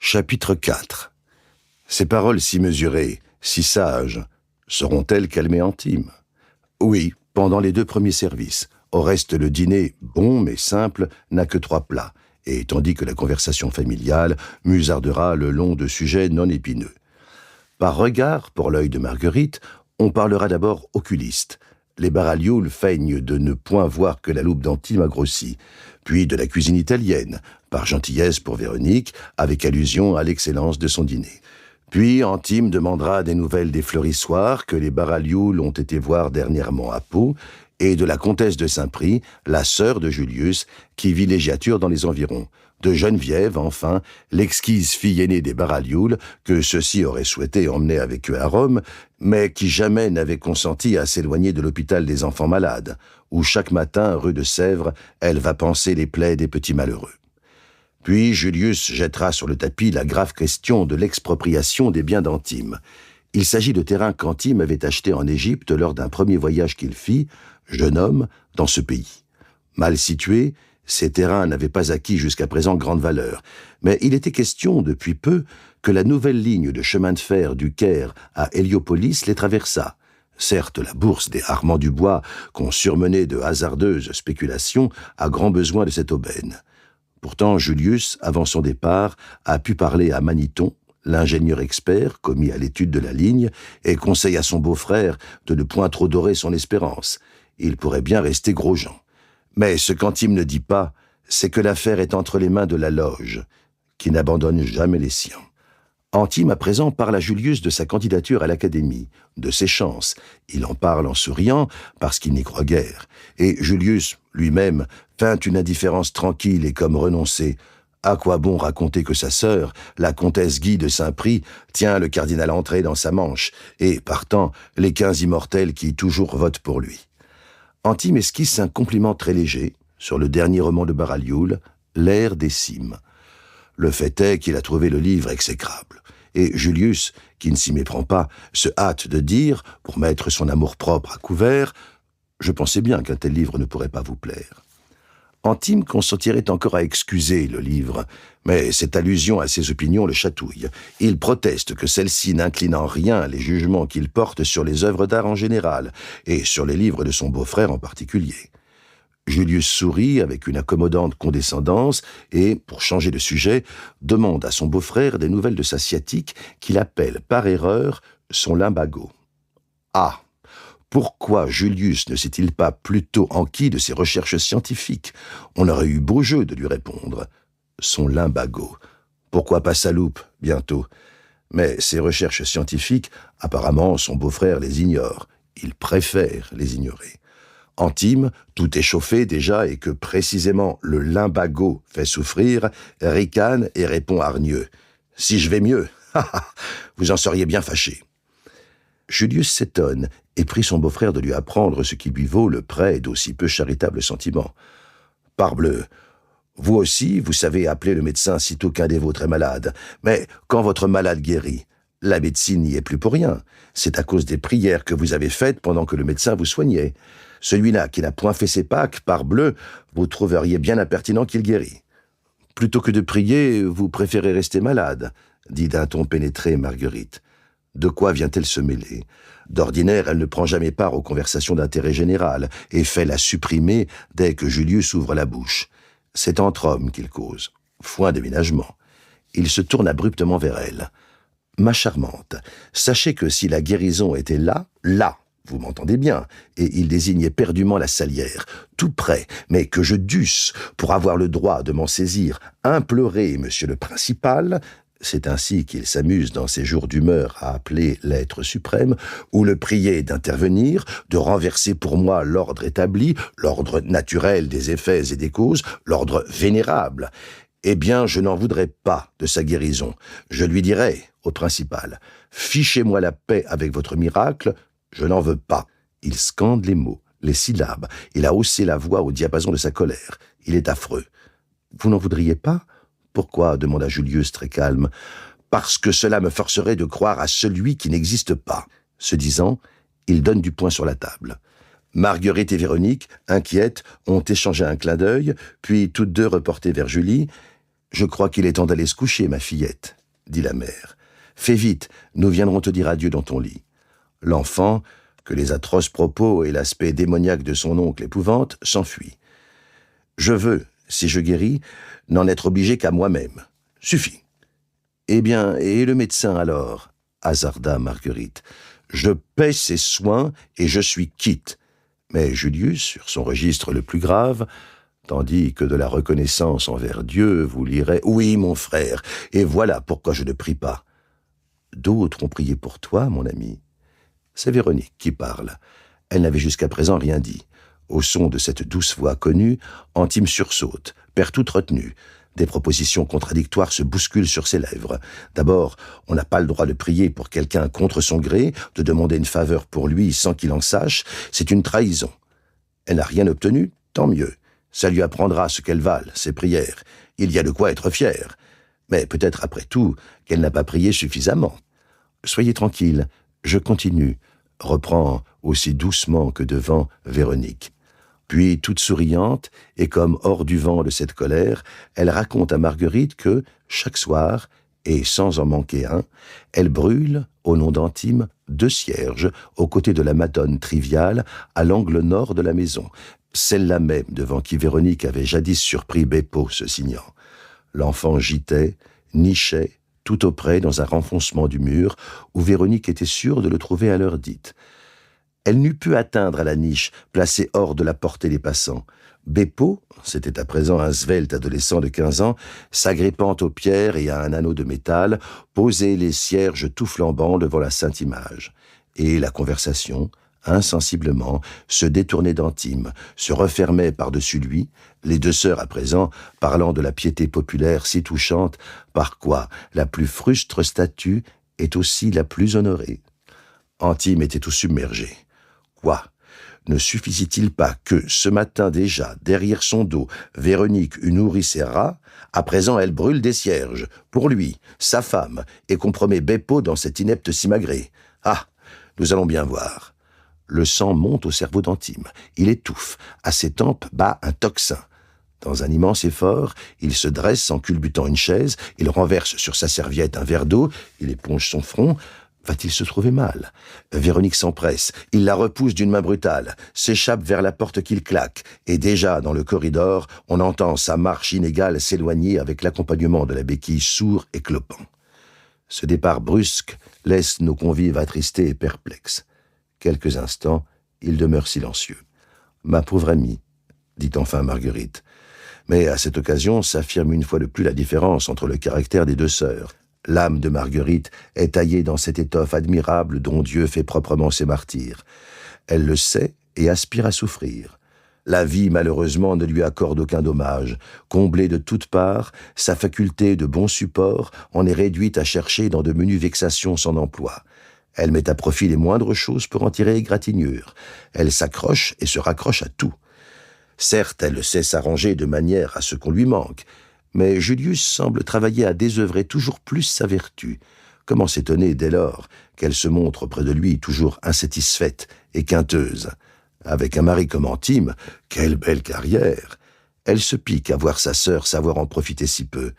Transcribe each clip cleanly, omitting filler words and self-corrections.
Chapitre 4. Ces paroles si mesurées, si sages, seront-elles calmées Antime? Oui, pendant les 2 premiers services. Au reste, le dîner, bon mais simple, n'a que 3 plats, et tandis que la conversation familiale musardera le long de sujets non épineux. Par regard, pour l'œil de Marguerite, on parlera d'abord oculiste. Les Baralioul feignent de ne point voir que la loupe d'Antime a grossi, puis de la cuisine italienne, par gentillesse pour Véronique, avec allusion à l'excellence de son dîner. Puis Antime demandera des nouvelles des fleurissoirs que les Baralioul ont été voir dernièrement à Pau, et de la comtesse de Saint-Prix, la sœur de Julius, qui villégiature dans les environs, de Geneviève, enfin, l'exquise fille aînée des Baralioul, que ceux-ci auraient souhaité emmener avec eux à Rome, mais qui jamais n'avait consenti à s'éloigner de l'hôpital des enfants malades, où chaque matin, rue de Sèvres, elle va panser les plaies des petits malheureux. Puis Julius jettera sur le tapis la grave question de l'expropriation des biens d'Antime. Il s'agit de terrains qu'Antime avait achetés en Égypte lors d'un premier voyage qu'il fit, jeune homme, dans ce pays. Mal situé, ces terrains n'avaient pas acquis jusqu'à présent grande valeur, mais il était question, depuis peu, que la nouvelle ligne de chemin de fer du Caire à Héliopolis les traversât. Certes, la bourse des Armand Dubois, qu'on surmenait de hasardeuses spéculations, a grand besoin de cette aubaine. Pourtant, Julius, avant son départ, a pu parler à Maniton, l'ingénieur expert commis à l'étude de la ligne, et conseille à son beau-frère de ne point trop dorer son espérance. Il pourrait bien rester Grosjean. Mais ce qu'Antime ne dit pas, c'est que l'affaire est entre les mains de la loge, qui n'abandonne jamais les siens. Antime à présent parle à Julius de sa candidature à l'Académie, de ses chances. Il en parle en souriant, parce qu'il n'y croit guère. Et Julius, lui-même, feint une indifférence tranquille et comme renoncée. À quoi bon raconter que sa sœur, la comtesse Guy de Saint-Prix, tient le cardinal Entré dans sa manche, et, partant, les 15 immortels qui toujours votent pour lui. Antime esquisse un compliment très léger, sur le dernier roman de Baralioul, L'ère des cimes. Le fait est qu'il a trouvé le livre exécrable. Et Julius, qui ne s'y méprend pas, se hâte de dire, pour mettre son amour-propre à couvert, « Je pensais bien qu'un tel livre ne pourrait pas vous plaire. » Antime consentirait encore à excuser le livre, mais cette allusion à ses opinions le chatouille. Il proteste que celle-ci n'incline en rien les jugements qu'il porte sur les œuvres d'art en général, et sur les livres de son beau-frère en particulier. Julius sourit avec une accommodante condescendance et, pour changer de sujet, demande à son beau-frère des nouvelles de sa sciatique qu'il appelle par erreur son lumbago. Ah! Pourquoi Julius ne s'est-il pas plutôt enquis de ses recherches scientifiques? On aurait eu beau jeu de lui répondre. Son lumbago. Pourquoi pas sa loupe, bientôt? Mais ses recherches scientifiques, apparemment, son beau-frère les ignore. Il préfère les ignorer. Antime, tout échauffé déjà et que précisément le lumbago fait souffrir, ricane et répond hargneux. « Si je vais mieux, vous en seriez bien fâché. » Julius s'étonne et prie son beau-frère de lui apprendre ce qui lui vaut le prêt d'aussi peu charitables sentiments. « Parbleu, vous aussi, vous savez appeler le médecin sitôt qu'un des vôtres est malade, mais quand votre malade guérit, la médecine n'y est plus pour rien. C'est à cause des prières que vous avez faites pendant que le médecin vous soignait. Celui-là qui n'a point fait ses Pâques, parbleu, vous trouveriez bien impertinent qu'il guérit. Plutôt que de prier, vous préférez rester malade, dit d'un ton pénétré Marguerite. De quoi vient-elle se mêler? D'ordinaire, elle ne prend jamais part aux conversations d'intérêt général et fait la supprimer dès que Julius ouvre la bouche. C'est entre hommes qu'il cause. Foin déménagement. Il se tourne abruptement vers elle. « Ma charmante, sachez que si la guérison était là, vous m'entendez bien, et il désigne éperdument la salière, tout près, mais que je dusse, pour avoir le droit de m'en saisir, implorer monsieur le principal, c'est ainsi qu'il s'amuse dans ses jours d'humeur à appeler l'être suprême, ou le prier d'intervenir, de renverser pour moi l'ordre établi, l'ordre naturel des effets et des causes, l'ordre vénérable. Eh bien, je n'en voudrais pas de sa guérison. Je lui dirais, au principal, « Fichez-moi la paix avec votre miracle, je n'en veux pas. » Il scande les mots, les syllabes. Il a haussé la voix au diapason de sa colère. Il est affreux. « Vous n'en voudriez pas ?» « Pourquoi ?» demanda Julius très calme. « Parce que cela me forcerait de croire à celui qui n'existe pas. » Ce disant, il donne du poing sur la table. Marguerite et Véronique, inquiètes, ont échangé un clin d'œil, puis toutes deux reportées vers Julie. Je crois qu'il est temps d'aller se coucher, ma fillette, dit la mère. Fais vite, nous viendrons te dire adieu dans ton lit. L'enfant, que les atroces propos et l'aspect démoniaque de son oncle épouvantent, s'enfuit. Je veux, si je guéris, n'en être obligé qu'à moi-même. Suffit. Eh bien, et le médecin alors ? Hasarda Marguerite. Je paie ses soins et je suis quitte. Mais Julius, sur son registre le plus grave, tandis que de la reconnaissance envers Dieu, vous lirez « Oui, mon frère, et voilà pourquoi je ne prie pas. » D'autres ont prié pour toi, mon ami. C'est Véronique qui parle. Elle n'avait jusqu'à présent rien dit. Au son de cette douce voix connue, Antime sursaute, perd toute retenue. Des propositions contradictoires se bousculent sur ses lèvres. D'abord, on n'a pas le droit de prier pour quelqu'un contre son gré, de demander une faveur pour lui sans qu'il en sache, c'est une trahison. Elle n'a rien obtenu, tant mieux. Ça lui apprendra ce qu'elles valent, ses prières. Il y a de quoi être fier. Mais peut-être après tout qu'elle n'a pas prié suffisamment. Soyez tranquille, je continue, reprend aussi doucement que devant Véronique. Puis, toute souriante, et comme hors du vent de cette colère, elle raconte à Marguerite que, chaque soir, et sans en manquer un, elle brûle, au nom d'Antime, 2 cierges aux côtés de la Madone triviale à l'angle nord de la maison, celle-là même devant qui Véronique avait jadis surpris Beppo se signant. L'enfant gîtait, nichait, tout auprès dans un renfoncement du mur, où Véronique était sûre de le trouver à l'heure dite. Elle n'eût pu atteindre à la niche, placée hors de la portée des passants. Beppo, c'était à présent un svelte adolescent de 15 ans, s'agrippant aux pierres et à un anneau de métal, posait les cierges tout flambants devant la sainte image. Et la conversation, insensiblement, se détournait d'Antime, se refermait par-dessus lui, les 2 sœurs à présent parlant de la piété populaire si touchante, par quoi la plus frustre statue est aussi la plus honorée. Antime était tout submergé. Quoi ? Ne suffisait-il pas que, ce matin déjà, derrière son dos, Véronique eût nourri ses rats, à présent elle brûle des cierges, pour lui, sa femme, et compromet Beppo dans cet inepte simagrée. Ah, nous allons bien voir. Le sang monte au cerveau d'Antime. Il étouffe. À ses tempes bat un tocsin. Dans un immense effort, il se dresse en culbutant une chaise, il renverse sur sa serviette un verre d'eau, il éponge son front. Va-t-il se trouver mal ? Véronique s'empresse, il la repousse d'une main brutale, s'échappe vers la porte qu'il claque, et déjà, dans le corridor, on entend sa marche inégale s'éloigner avec l'accompagnement de la béquille sourd et clopant. Ce départ brusque laisse nos convives attristés et perplexes. Quelques instants, ils demeurent silencieux. « Ma pauvre amie », dit enfin Marguerite. Mais à cette occasion s'affirme une fois de plus la différence entre le caractère des 2 sœurs. L'âme de Marguerite est taillée dans cette étoffe admirable dont Dieu fait proprement ses martyrs. Elle le sait et aspire à souffrir. La vie, malheureusement, ne lui accorde aucun dommage. Comblée de toutes parts, sa faculté de bon support en est réduite à chercher dans de menues vexations son emploi. Elle met à profit les moindres choses pour en tirer égratignure. Elle s'accroche et se raccroche à tout. Certes, elle sait s'arranger de manière à ce qu'on lui manque, mais Julius semble travailler à désœuvrer toujours plus sa vertu. Comment s'étonner dès lors qu'elle se montre près de lui toujours insatisfaite et quinteuse. Avec un mari comme Antime, quelle belle carrière! Elle se pique à voir sa sœur savoir en profiter si peu.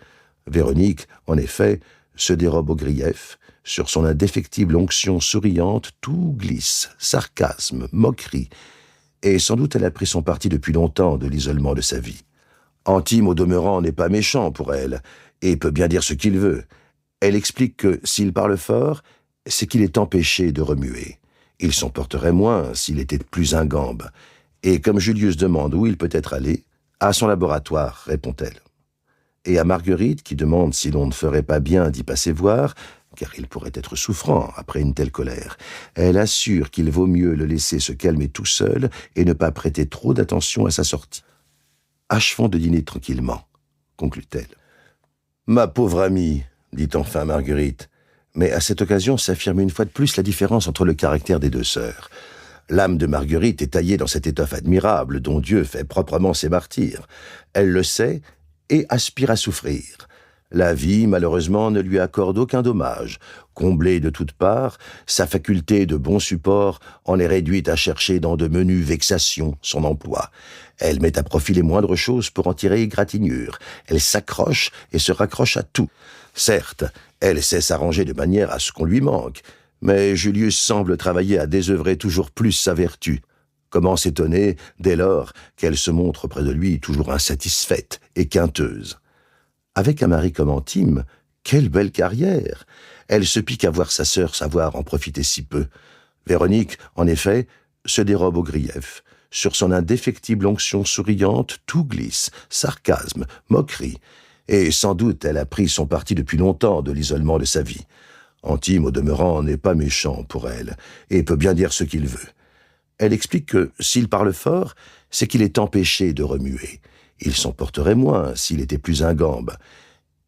Véronique, en effet, se dérobe au grief. Sur son indéfectible onction souriante, tout glisse, sarcasme, moquerie. Et sans doute elle a pris son parti depuis longtemps de l'isolement de sa vie. Antime, au demeurant, n'est pas méchant pour elle, et peut bien dire ce qu'il veut. Elle explique que, s'il parle fort, c'est qu'il est empêché de remuer. Il s'en porterait moins s'il était plus ingambe. Et comme Julius demande où il peut être allé, « À son laboratoire », répond-elle. Et à Marguerite, qui demande si l'on ne ferait pas bien d'y passer voir, car il pourrait être souffrant après une telle colère, elle assure qu'il vaut mieux le laisser se calmer tout seul et ne pas prêter trop d'attention à sa sortie. Achevons de dîner tranquillement, conclut-elle. « Ma pauvre amie, dit enfin Marguerite, mais à cette occasion s'affirme une fois de plus la différence entre le caractère des 2 sœurs. L'âme de Marguerite est taillée dans cette étoffe admirable dont Dieu fait proprement ses martyrs. Elle le sait et aspire à souffrir. La vie, malheureusement, ne lui accorde aucun dommage. Comblée de toutes parts, sa faculté de bon support en est réduite à chercher dans de menues vexations son emploi. Elle met à profit les moindres choses pour en tirer égratignure. Elle s'accroche et se raccroche à tout. Certes, elle sait s'arranger de manière à ce qu'on lui manque, mais Julius semble travailler à désœuvrer toujours plus sa vertu. Comment s'étonner, dès lors, qu'elle se montre près de lui toujours insatisfaite et quinteuse. Avec un mari comme Antime, quelle belle carrière! Elle se pique à voir sa sœur savoir en profiter si peu. Véronique, en effet, se dérobe au grief. Sur son indéfectible onction souriante, tout glisse, sarcasme, moquerie. Et sans doute elle a pris son parti depuis longtemps de l'isolement de sa vie. Antime, au demeurant, n'est pas méchant pour elle, et peut bien dire ce qu'il veut. Elle explique que, s'il parle fort, c'est qu'il est empêché de remuer. Il s'en porterait moins s'il était plus ingambe.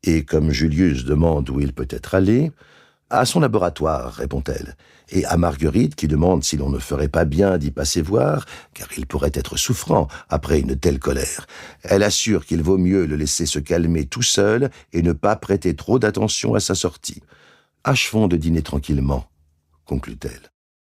Et comme Julius demande où il peut être allé, « À son laboratoire », répond-elle, et à Marguerite qui demande si l'on ne ferait pas bien d'y passer voir, car il pourrait être souffrant après une telle colère. Elle assure qu'il vaut mieux le laisser se calmer tout seul et ne pas prêter trop d'attention à sa sortie. « Achevons de dîner tranquillement », conclut-elle.